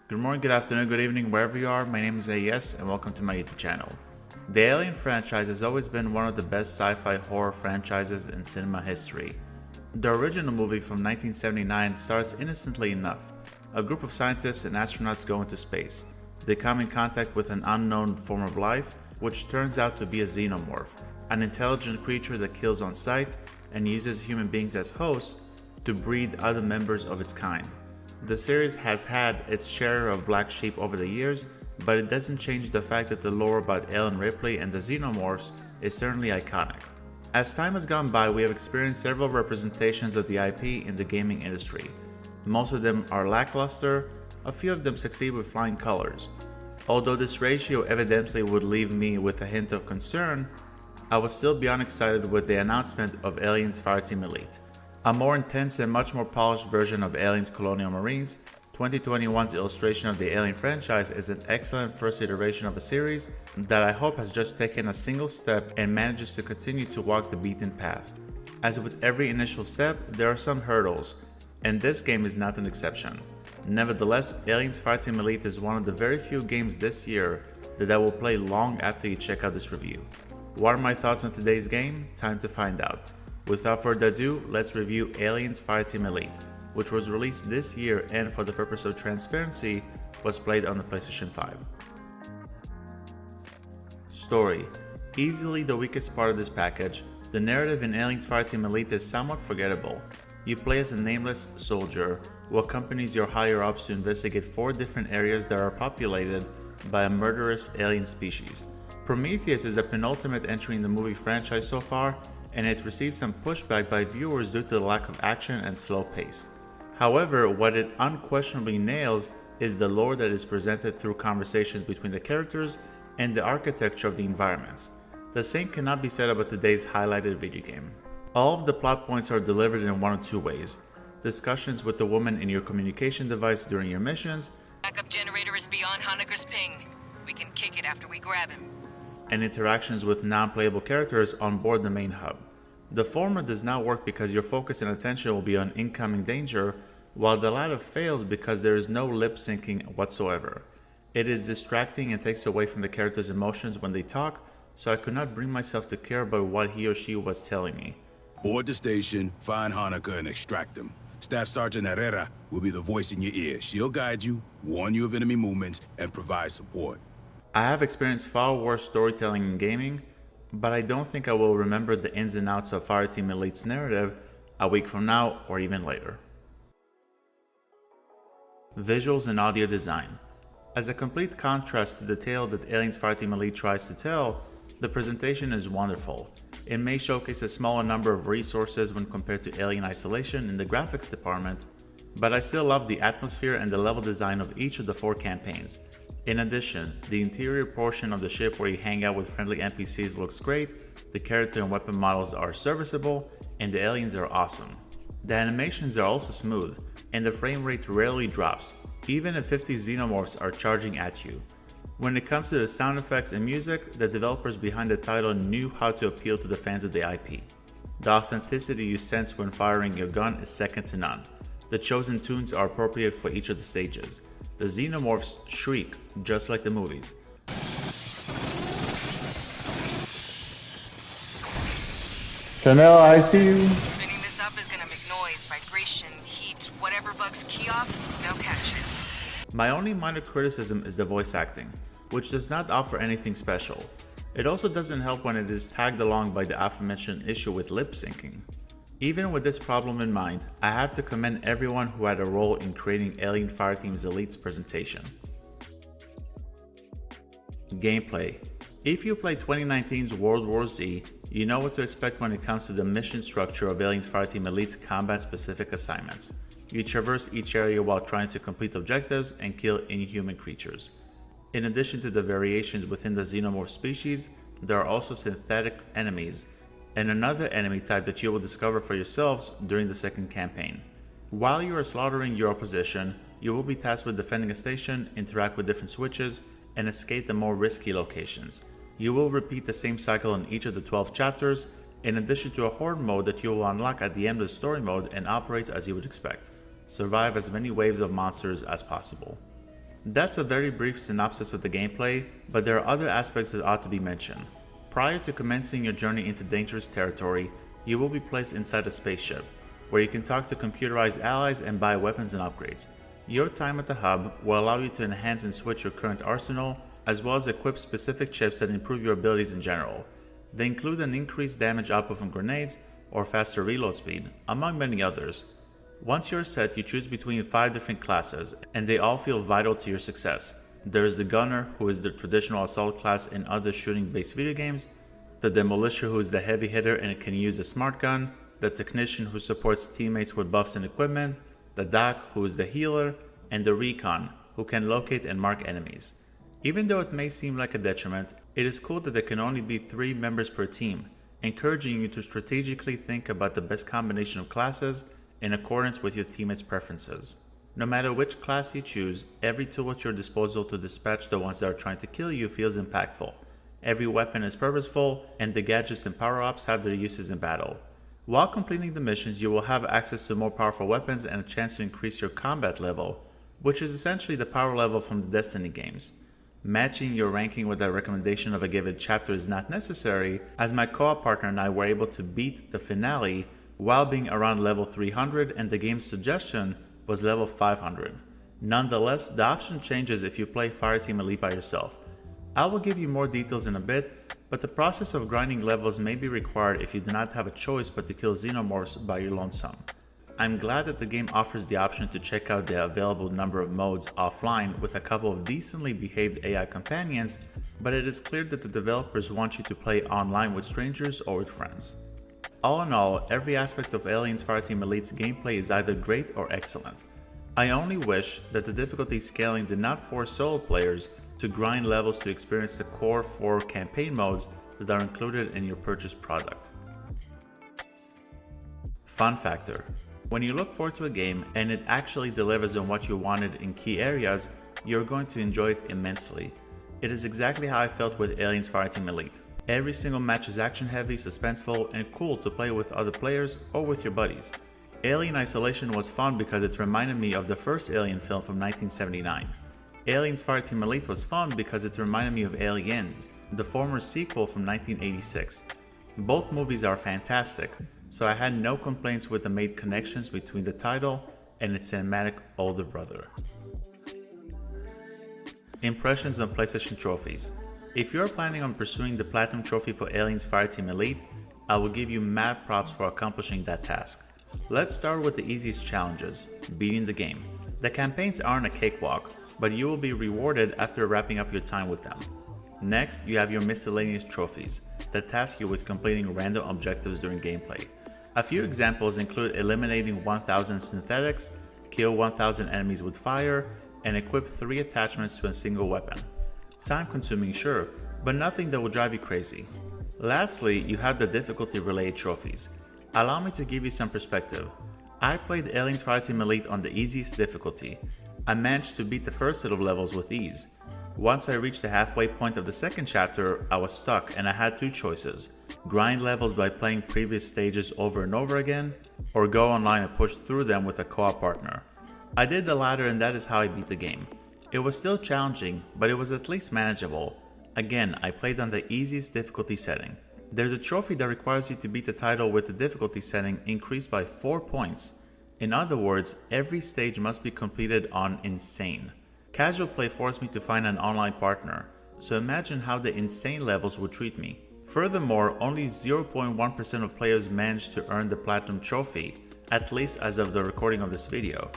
Good morning, good afternoon, good evening, wherever you are. My name is AES and welcome to my YouTube channel. The Alien franchise has always been one of the best sci-fi horror franchises in cinema history. The original movie from 1979 starts innocently enough. A group of scientists and astronauts go into space. They come in contact with an unknown form of life, which turns out to be a xenomorph, an intelligent creature that kills on sight and uses human beings as hosts to breed other members of its kind. The series has had its share of black sheep over the years, but it doesn't change the fact that the lore about Ellen Ripley and the xenomorphs is certainly iconic. As time has gone by, we have experienced several representations of the IP in the gaming industry. Most of them are lackluster, a few of them succeed with flying colors. Although this ratio evidently would leave me with a hint of concern, I was still beyond excited with the announcement of Aliens Fireteam Elite. A more intense and much more polished version of Aliens Colonial Marines, 2021's illustration of the Alien franchise is an excellent first iteration of a series that I hope has just taken a single step and manages to continue to walk the beaten path. As with every initial step, there are some hurdles, and this game is not an exception. Nevertheless, Aliens Fireteam Elite is one of the very few games this year that I will play long after you check out this review. What are my thoughts on today's game? Time to find out. Without further ado, let's review Aliens Fireteam Elite, which was released this year and for the purpose of transparency, was played on the PlayStation 5. Story. Easily the weakest part of this package, the narrative in Aliens Fireteam Elite is somewhat forgettable. You play as a nameless soldier who accompanies your higher-ups to investigate 4 different areas that are populated by a murderous alien species. Prometheus is the penultimate entry in the movie franchise so far, and it received some pushback by viewers due to the lack of action and slow pace. However, what it unquestionably nails is the lore that is presented through conversations between the characters and the architecture of the environments. The same cannot be said about today's highlighted video game. All of the plot points are delivered in one of 2 ways: discussions with the woman in your communication device during your missions, Backup generator is beyond Honecker's ping. We can kick it after we grab him. and interactions with non-playable characters on board the main hub. The former does not work because your focus and attention will be on incoming danger, while the latter fails because there is no lip syncing whatsoever. It is distracting and takes away from the character's emotions when they talk, so I could not bring myself to care about what he or she was telling me. Board the station, find Hanukkah, and extract him. Staff Sergeant Herrera will be the voice in your ear. She'll guide you, warn you of enemy movements, and provide support. I have experienced far worse storytelling in gaming, but I don't think I will remember the ins and outs of Fireteam Elite's narrative a week from now or even later. Visuals and audio design. As a complete contrast to the tale that Aliens Fireteam Elite tries to tell, the presentation is wonderful. It may showcase a smaller number of resources when compared to Alien Isolation in the graphics department, but I still love the atmosphere and the level design of each of the 4 campaigns. In addition, the interior portion of the ship where you hang out with friendly NPCs looks great, the character and weapon models are serviceable, and the aliens are awesome. The animations are also smooth, and the frame rate rarely drops, even if 50 xenomorphs are charging at you. When it comes to the sound effects and music, the developers behind the title knew how to appeal to the fans of the IP. The authenticity you sense when firing your gun is second to none. The chosen tunes are appropriate for each of the stages. The xenomorphs shriek, just like the movies. Chanel, I see you. Spinning this up is gonna make noise, vibration, heat, whatever bugs key off, they'll catch it. My only minor criticism is the voice acting, which does not offer anything special. It also doesn't help when it is tagged along by the aforementioned issue with lip syncing. Even with this problem in mind, I have to commend everyone who had a role in creating Alien Fireteam Elite's presentation. Gameplay. If you played 2019's World War Z, you know what to expect when it comes to the mission structure of Aliens Fireteam Elite's combat-specific assignments. You traverse each area while trying to complete objectives and kill inhuman creatures. In addition to the variations within the xenomorph species, there are also synthetic enemies, and another enemy type that you will discover for yourselves during the second campaign. While you are slaughtering your opposition, you will be tasked with defending a station, interact with different switches, and escape the more risky locations. You will repeat the same cycle in each of the 12 chapters, in addition to a horde mode that you will unlock at the end of the story mode and operates as you would expect. Survive as many waves of monsters as possible. That's a very brief synopsis of the gameplay, but there are other aspects that ought to be mentioned. Prior to commencing your journey into dangerous territory, you will be placed inside a spaceship, where you can talk to computerized allies and buy weapons and upgrades. Your time at the hub will allow you to enhance and switch your current arsenal, as well as equip specific chips that improve your abilities in general. They include an increased damage output from grenades or faster reload speed, among many others. Once you're set, you choose between 5 different classes, and they all feel vital to your success. There is the Gunner, who is the traditional assault class in other shooting-based video games, the Demolisher, who is the heavy hitter and can use a smart gun, the Technician, who supports teammates with buffs and equipment, the Doc, who is the healer, and the Recon, who can locate and mark enemies. Even though it may seem like a detriment, it is cool that there can only be 3 members per team, encouraging you to strategically think about the best combination of classes in accordance with your teammates' preferences. No matter which class you choose, every tool at your disposal to dispatch the ones that are trying to kill you feels impactful. Every weapon is purposeful, and the gadgets and power-ups have their uses in battle. While completing the missions, you will have access to more powerful weapons and a chance to increase your combat level, which is essentially the power level from the Destiny games. Matching your ranking with a recommendation of a given chapter is not necessary, as my co-op partner and I were able to beat the finale while being around level 300, and the game's suggestion was level 500. Nonetheless, the option changes if you play Fireteam Elite by yourself. I will give you more details in a bit, but the process of grinding levels may be required if you do not have a choice but to kill xenomorphs by your lonesome. I'm glad that the game offers the option to check out the available number of modes offline with a couple of decently behaved AI companions, but it is clear that the developers want you to play online with strangers or with friends. All in all, every aspect of Aliens Fireteam Elite's gameplay is either great or excellent. I only wish that the difficulty scaling did not force solo players to grind levels to experience the core 4 campaign modes that are included in your purchased product. Fun factor: when you look forward to a game and it actually delivers on what you wanted in key areas, you're going to enjoy it immensely. It is exactly how I felt with Aliens Fireteam Elite. Every single match is action heavy, suspenseful, and cool to play with other players or with your buddies. Alien Isolation was fun because it reminded me of the first Alien film from 1979. Aliens Fireteam Elite was fun because it reminded me of Aliens, the former sequel from 1986. Both movies are fantastic, so I had no complaints with the made connections between the title and its cinematic older brother. Impressions on PlayStation trophies. If you're planning on pursuing the Platinum Trophy for Aliens Fireteam Elite, I will give you mad props for accomplishing that task. Let's start with the easiest challenges, beating the game. The campaigns aren't a cakewalk, but you will be rewarded after wrapping up your time with them. Next, you have your miscellaneous trophies that task you with completing random objectives during gameplay. A few examples include eliminating 1000 synthetics, kill 1000 enemies with fire, and equip 3 attachments to a single weapon. Time consuming, sure, but nothing that will drive you crazy. Lastly, you have the difficulty related trophies. Allow me to give you some perspective. I played Aliens Fireteam Elite on the easiest difficulty. I managed to beat the first set of levels with ease. Once I reached the halfway point of the second chapter, I was stuck and I had 2 choices: grind levels by playing previous stages over and over again, or go online and push through them with a co-op partner. I did the latter, and that is how I beat the game. It was still challenging, but it was at least manageable. Again, I played on the easiest difficulty setting. There's a trophy that requires you to beat the title with the difficulty setting increased by 4 points. In other words, every stage must be completed on Insane. Casual play forced me to find an online partner, so imagine how the insane levels would treat me. Furthermore, only 0.1% of players managed to earn the Platinum Trophy, at least as of the recording of this video.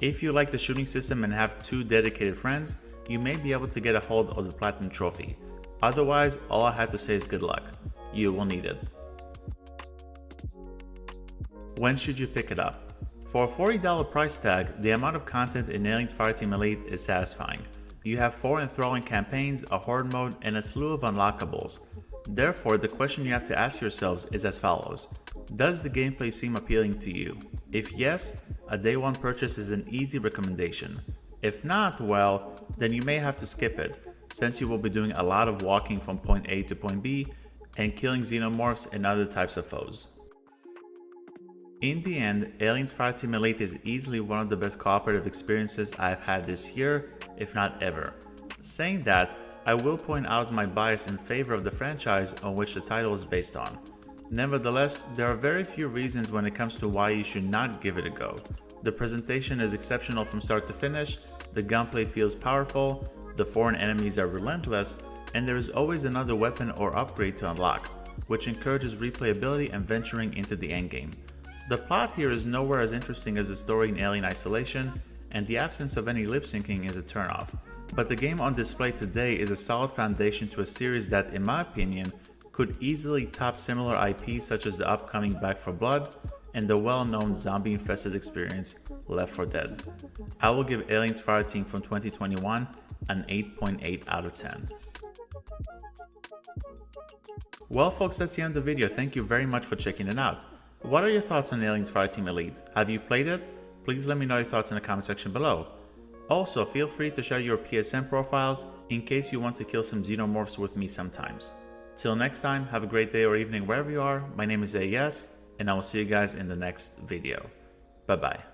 If you like the shooting system and have 2 dedicated friends, you may be able to get a hold of the Platinum Trophy. Otherwise, all I had to say is good luck. You will need it. When should you pick it up? For a $40 price tag, the amount of content in Aliens Fireteam Elite is satisfying. You have 4 enthralling campaigns, a horde mode, and a slew of unlockables. Therefore, the question you have to ask yourselves is as follows: does the gameplay seem appealing to you? If yes, a day one purchase is an easy recommendation. If not, well, then you may have to skip it, since you will be doing a lot of walking from point A to point B and killing xenomorphs and other types of foes. In the end, Aliens Fireteam Elite is easily one of the best cooperative experiences I've had this year, if not ever. Saying that, I will point out my bias in favor of the franchise on which the title is based on. Nevertheless, there are very few reasons when it comes to why you should not give it a go. The presentation is exceptional from start to finish, the gunplay feels powerful, the foreign enemies are relentless, and there is always another weapon or upgrade to unlock, which encourages replayability and venturing into the endgame. The plot here is nowhere as interesting as the story in Alien Isolation, and the absence of any lip syncing is a turnoff. But the game on display today is a solid foundation to a series that, in my opinion, could easily top similar IPs such as the upcoming Back 4 Blood and the well-known zombie-infested experience Left 4 Dead. I will give Aliens Fireteam from 2021 an 8.8 out of 10. Well folks, that's the end of the video. Thank you very much for checking it out. What are your thoughts on Aliens Fireteam Elite? Have you played it? Please let me know your thoughts in the comment section below. Also, feel free to share your PSN profiles in case you want to kill some xenomorphs with me sometimes. Till next time, have a great day or evening wherever you are. My name is AES, and I will see you guys in the next video. Bye bye.